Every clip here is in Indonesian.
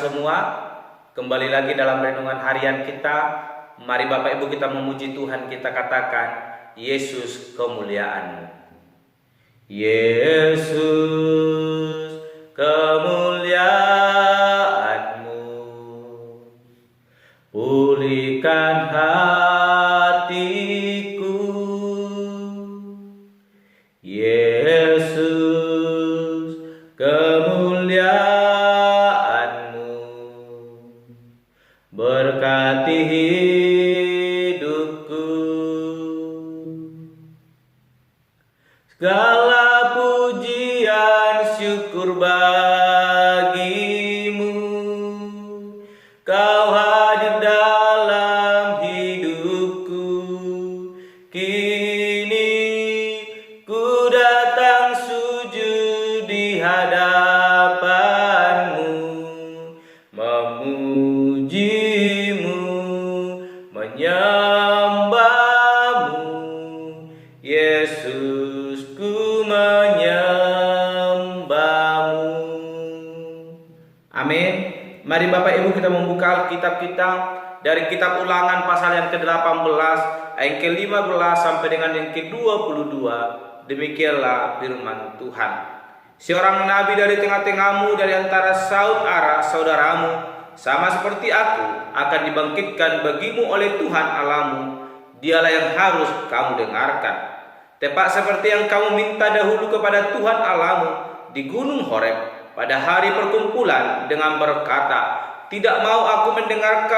semua. Kembali lagi dalam renungan harian kita. Mari Bapak Ibu kita memuji Tuhan, kita katakan, Yesus kemuliaan-Mu. Yesus kemuliaan-Mu, pulihkan hatiku. Yesus kemuliaan-Mu, berkati hidupku. Segala pujian syukur bagimu, Kau hadir dalam hidupku. Kini ku datang sujud di hadapan-Mu, memuji-Mu, menyembah-Mu. Yesus, ku menyembah-Mu. Amin. Mari Bapak Ibu kita membuka Alkitab kita dari kitab Ulangan pasal yang ke-18 ayat ke-15 sampai dengan yang ke-22. Demikianlah firman Tuhan. Seorang nabi dari tengah-tengahmu, dari antara saudaramu, sama seperti aku, akan dibangkitkan bagimu oleh Tuhan Allahmu. Dialah yang harus kamu dengarkan. Tepat seperti yang kamu minta dahulu kepada Tuhan Allahmu di Gunung Horeb pada hari perkumpulan dengan berkata, tidak mau aku mendengar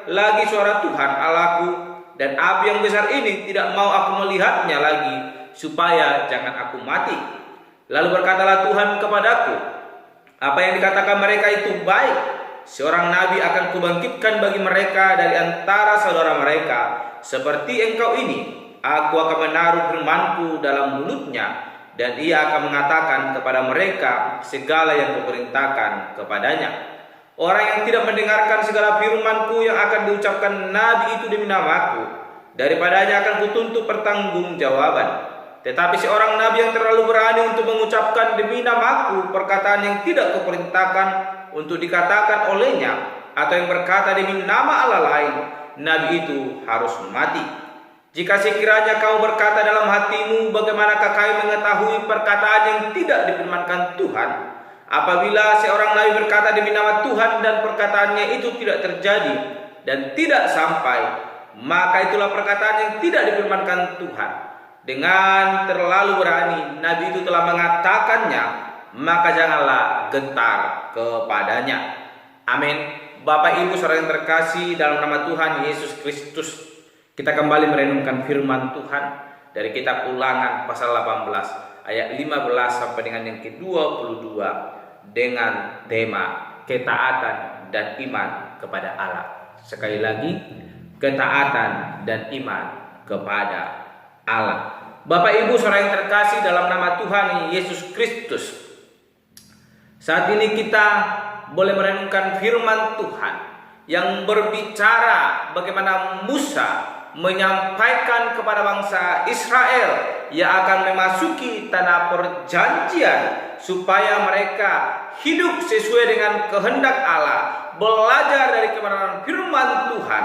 lagi suara Tuhan Allahku, dan api yang besar ini tidak mau aku melihatnya lagi, supaya jangan aku mati. Lalu berkatalah Tuhan kepadaku, apa yang dikatakan mereka itu baik. Seorang nabi akan kubangkitkan bagi mereka dari antara saudara mereka, seperti engkau ini. Aku akan menaruh firman-Ku dalam mulutnya, dan ia akan mengatakan kepada mereka segala yang kuperintahkan kepadanya. Orang yang tidak mendengarkan segala firman-Ku yang akan diucapkan nabi itu demi nama-Ku, daripadanya akan kutuntut pertanggungjawaban. Tetapi seorang nabi yang terlalu berani untuk mengucapkan demi nama-Ku perkataan yang tidak kuperintahkan untuk dikatakan olehnya, atau yang berkata demi nama Allah lain, nabi itu harus mati. Jika sekiranya kau berkata dalam hatimu, bagaimanakah kau mengetahui perkataan yang tidak difirmankan Tuhan? Apabila seorang nabi berkata demi nama Tuhan dan perkataannya itu tidak terjadi dan tidak sampai, maka itulah perkataan yang tidak difirmankan Tuhan. Dengan terlalu berani nabi itu telah mengatakannya, maka janganlah gentar kepadanya. Amin. Bapak Ibu saudara yang terkasih dalam nama Tuhan Yesus Kristus, kita kembali merenungkan firman Tuhan dari kitab Ulangan pasal 18 ayat 15 sampai dengan yang ke-22 dengan tema ketaatan dan iman kepada Allah. Sekali lagi, ketaatan dan iman kepada Allah. Bapak Ibu saudara yang terkasih dalam nama Tuhan Yesus Kristus, saat ini kita boleh merenungkan firman Tuhan yang berbicara bagaimana Musa menyampaikan kepada bangsa Israel yang akan memasuki tanah perjanjian supaya mereka hidup sesuai dengan kehendak Allah, belajar dari kebenaran firman Tuhan,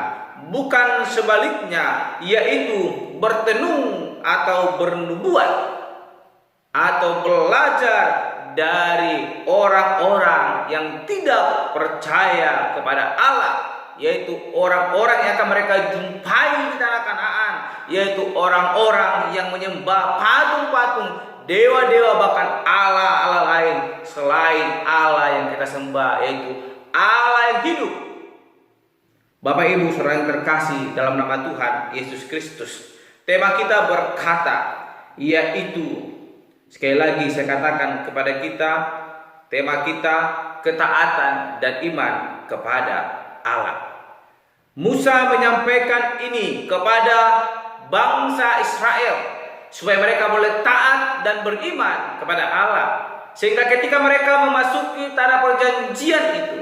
bukan sebaliknya, yaitu bertenung atau bernubuat, atau belajar dari orang-orang yang tidak percaya kepada Allah, yaitu orang-orang yang akan mereka jumpai di tanah Kanaan, yaitu orang-orang yang menyembah patung-patung, dewa-dewa, bahkan Allah-Allah lain selain Allah yang kita sembah, yaitu Allah yang hidup. Bapak Ibu saudara yang terkasih dalam nama Tuhan Yesus Kristus, tema kita berkata, yaitu, sekali lagi saya katakan kepada kita, tema kita ketaatan dan iman kepada Allah. Musa menyampaikan ini kepada bangsa Israel supaya mereka boleh taat dan beriman kepada Allah, sehingga ketika mereka memasuki tanah perjanjian itu,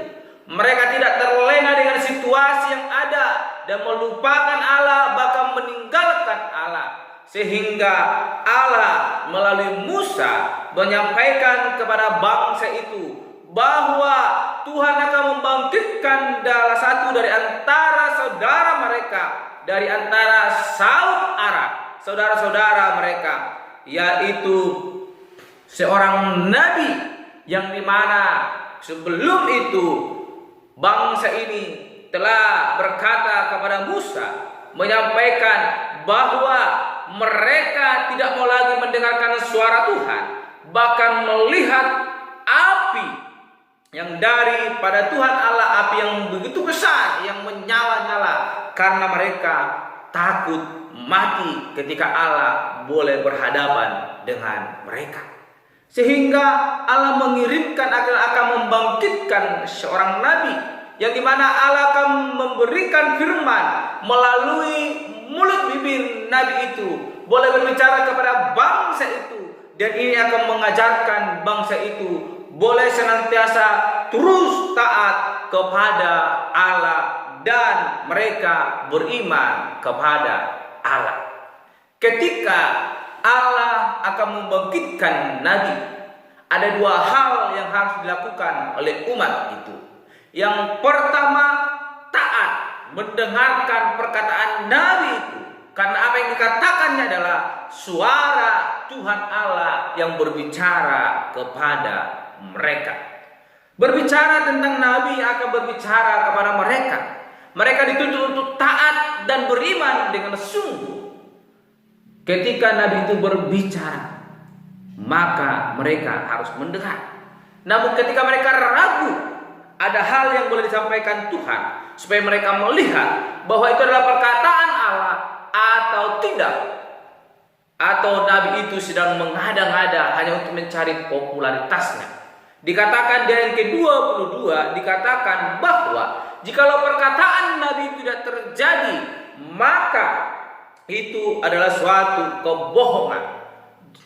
mereka tidak terlena dengan situasi yang ada dan melupakan Allah, bahkan meninggalkan Allah, sehingga Allah melalui Musa menyampaikan kepada bangsa itu bahwa Tuhan akan membangkitkan salah satu dari antara saudara mereka, dari antara Saud Arab, saudara-saudara mereka, yaitu seorang nabi yang dimana sebelum itu bangsa ini telah berkata kepada Musa, menyampaikan bahwa mereka tidak mau lagi mendengarkan suara Tuhan, bahkan melihat api yang daripada Tuhan Allah, api yang begitu besar, yang menyala-nyala, karena mereka takut mati ketika Allah boleh berhadapan dengan mereka. Sehingga Allah mengirimkan akan membangkitkan seorang nabi, yang dimana Allah akan memberikan firman melalui mulut bibir nabi itu, boleh berbicara kepada bangsa itu, dan ini akan mengajarkan bangsa itu boleh senantiasa terus taat kepada Allah dan mereka beriman kepada Allah. Ketika Allah akan membangkitkan nabi, ada dua hal yang harus dilakukan oleh umat itu. Yang pertama, taat mendengarkan perkataan nabi itu, karena apa yang dikatakannya adalah suara Tuhan Allah yang berbicara kepada mereka. Berbicara tentang nabi akan berbicara kepada mereka. Mereka dituntut untuk taat dan beriman dengan sungguh. Ketika nabi itu berbicara, maka mereka harus mendengar. Namun ketika mereka ragu, ada hal yang boleh disampaikan Tuhan supaya mereka melihat bahwa itu adalah perkataan Allah atau tidak, atau nabi itu sedang mengada-ngada hanya untuk mencari popularitasnya. Dikatakan di ayat ke-22, dikatakan bahwa jikalau perkataan nabi tidak terjadi, maka itu adalah suatu kebohongan,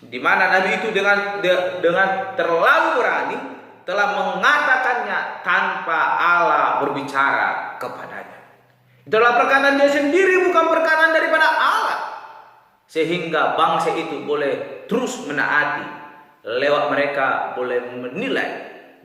di mana nabi itu dengan terlalu berani telah mengatakannya tanpa Allah berbicara kepadanya. Itulah perkataan dia sendiri, bukan perkataan daripada Allah. Sehingga bangsa itu boleh terus menaati, lewat mereka boleh menilai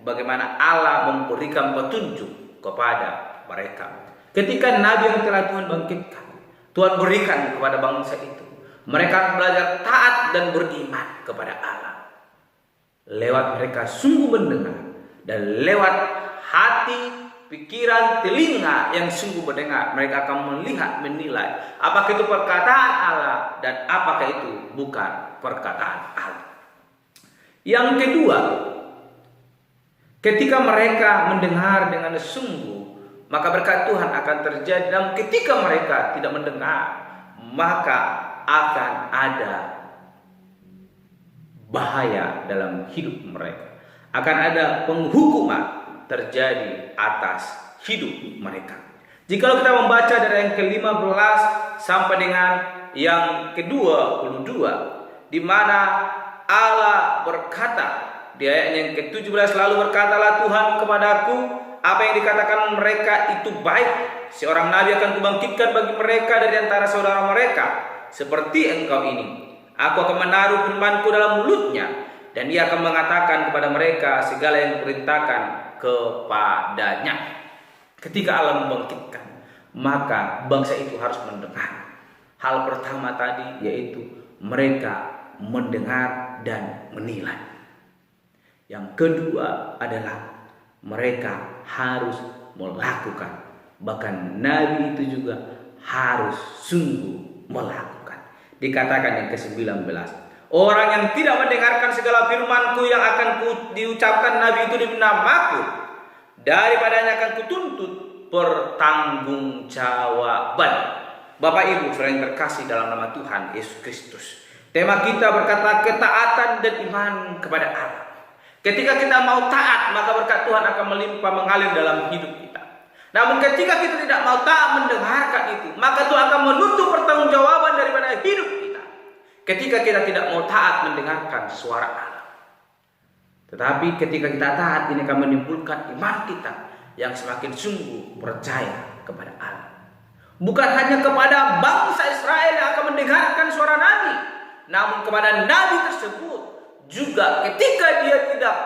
bagaimana Allah memberikan petunjuk kepada mereka. Ketika nabi yang telah Tuhan bangkitkan, Tuhan berikan kepada bangsa itu, mereka belajar taat dan beriman kepada Allah. Lewat mereka sungguh mendengar, dan lewat hati, pikiran, telinga yang sungguh mendengar, mereka akan melihat, menilai apakah itu perkataan Allah dan apakah itu bukan perkataan Allah. Yang kedua, ketika mereka mendengar dengan sungguh, maka berkat Tuhan akan terjadi. Dan ketika mereka tidak mendengar, maka akan ada bahaya dalam hidup mereka. Akan ada penghukuman terjadi atas hidup mereka. Jika kita membaca dari yang ke-15 sampai dengan yang ke-22, di mana Allah berkata di ayat yang ke-17, lalu berkatalah Tuhan kepadaku, apa yang dikatakan mereka itu baik. Seorang nabi akan kubangkitkan bagi mereka dari antara saudara mereka, seperti engkau ini. Aku akan menaruh firman-Ku dalam mulutnya, dan dia akan mengatakan kepada mereka segala yang kuperintahkan kepadanya. Ketika Allah membangkitkan, maka bangsa itu harus mendengar. Hal pertama tadi yaitu mereka mendengar dan menilai. Yang kedua adalah mereka harus melakukan. Bahkan nabi itu juga harus sungguh melakukan. Dikatakan yang ke-19, orang yang tidak mendengarkan segala firman-Ku yang akan diucapkan nabi itu di namaku, daripadanya akan kutuntut pertanggungjawaban. Bapak Ibu saudara yang terkasih dalam nama Tuhan Yesus Kristus, tema kita berkata ketaatan dan iman kepada Allah. Ketika kita mau taat, maka berkat Tuhan akan melimpah mengalir dalam hidup kita. Namun ketika kita tidak mau taat mendengarkan itu, maka Tuhan akan menuntut pertanggungjawaban daripada hidup kita. Ketika kita tidak mau taat mendengarkan suara Allah. Tetapi ketika kita taat, ini akan menimbulkan iman kita yang semakin sungguh percaya kepada Allah. Bukan hanya kepada bangsa Israel yang akan mendengarkan suara nabi, namun kepada nabi tersebut juga ketika dia tidak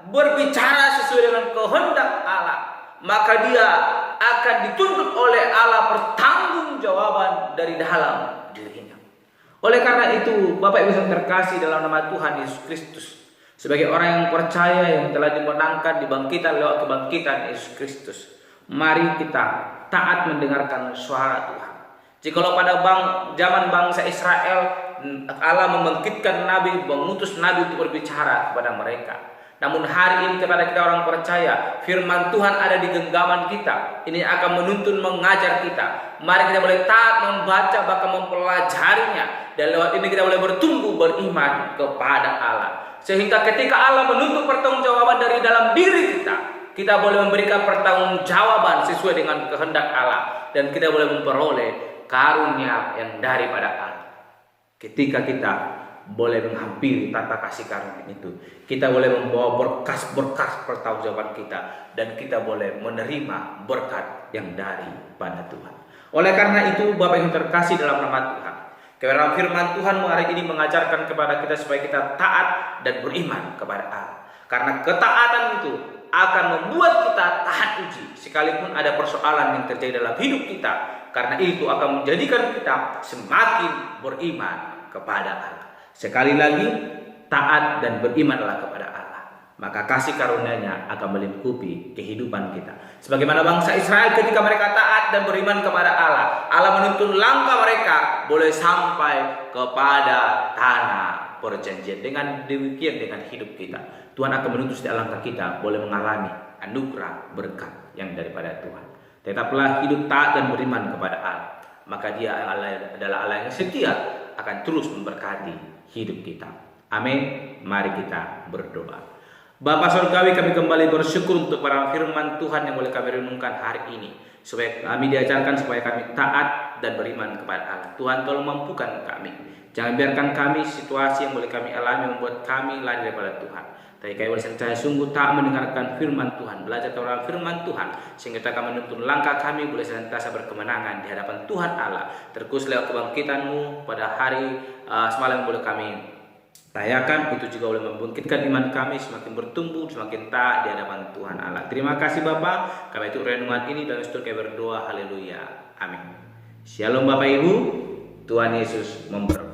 berbicara sesuai dengan kehendak Allah, maka dia akan dituntut oleh Allah pertanggungjawaban dari dalam dirinya. Oleh karena itu, Bapak Ibu yang terkasih dalam nama Tuhan Yesus Kristus, sebagai orang yang percaya yang telah dimenangkan dibangkitan lewat kebangkitan Yesus Kristus, mari kita taat mendengarkan suara Tuhan. Jikalau pada zaman bangsa Israel, Allah membangkitkan nabi, mengutus nabi untuk berbicara kepada mereka. Namun hari ini kepada kita orang percaya, firman Tuhan ada di genggaman kita. Ini akan menuntun, mengajar kita. Mari kita boleh taat membaca, bahkan mempelajarinya. Dan lewat ini kita boleh bertumbuh beriman kepada Allah. Sehingga ketika Allah menuntut pertanggungjawaban dari dalam diri kita, kita boleh memberikan pertanggungjawaban sesuai dengan kehendak Allah. Dan kita boleh memperoleh karunia yang daripada Allah. Ketika kita boleh menghampiri tata kasih karunia itu, kita boleh membawa berkas-berkas pertanggungjawaban kita, dan kita boleh menerima berkat yang daripada Tuhan. Oleh karena itu, Bapak yang terkasih dalam nama Tuhan, karena firman Tuhan hari ini mengajarkan kepada kita supaya kita taat dan beriman kepada Allah. Karena ketaatan itu akan membuat kita tahan uji, sekalipun ada persoalan yang terjadi dalam hidup kita. Karena itu akan menjadikan kita semakin beriman kepada Allah. Sekali lagi, taat dan berimanlah kepada Allah, maka kasih karunia-Nya akan melingkupi kehidupan kita. Sebagaimana bangsa Israel ketika mereka taat dan beriman kepada Allah, Allah menuntun langkah mereka boleh sampai kepada tanah perjanjian. Dengan demikian, dengan hidup kita, Tuhan akan menuntun setiap langkah kita boleh mengalami anugerah berkat yang daripada Tuhan. Tetaplah hidup taat dan beriman kepada Allah, maka Dia adalah Allah yang setia, akan terus memberkati hidup kita. Amin. Mari kita berdoa. Bapa Surgawi, kami kembali bersyukur untuk para firman Tuhan yang boleh kami renungkan hari ini, supaya kami diajarkan supaya kami taat dan beriman kepada Allah. Tuhan, tolong mampukan kami. Jangan biarkan kami situasi yang boleh kami alami membuat kami lari daripada Tuhan. Tapi kami boleh senantiasa sungguh tak mendengarkan firman Tuhan, belajar tentang firman Tuhan, sehingga kita akan menuntun langkah kami boleh senantiasa berkemenangan di hadapan Tuhan Allah. Terus lewat kebangkitan-Mu pada hari semalam boleh kami tayakan, itu juga boleh membangkitkan iman kami semakin bertumbuh, semakin taat di hadapan Tuhan Allah. Terima kasih Bapa, kami itu renungan ini dan setelah kami berdoa, haleluya, amin. Shalom Bapak Ibu, Tuhan Yesus memberkati.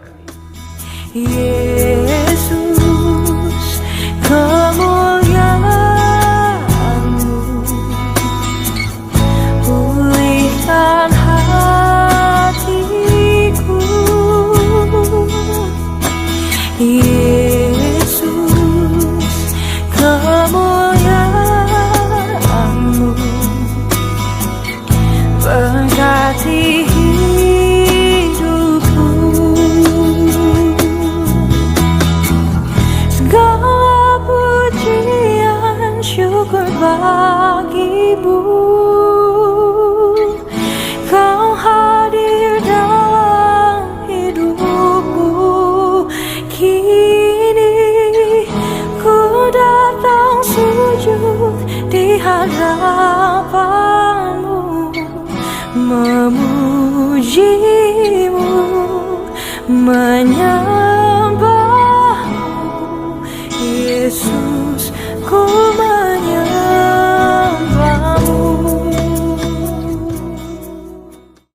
Yesus, kemuliaan-Mu pulihkan hatiku. Yesus, kemuliaan-Mu berkati hidupku. Segala pujian syukur bagi-Mu, Kau hadir dalam hidupku. Kini ku datang sujud di hadapan-Mu, memuji-Mu, menyembah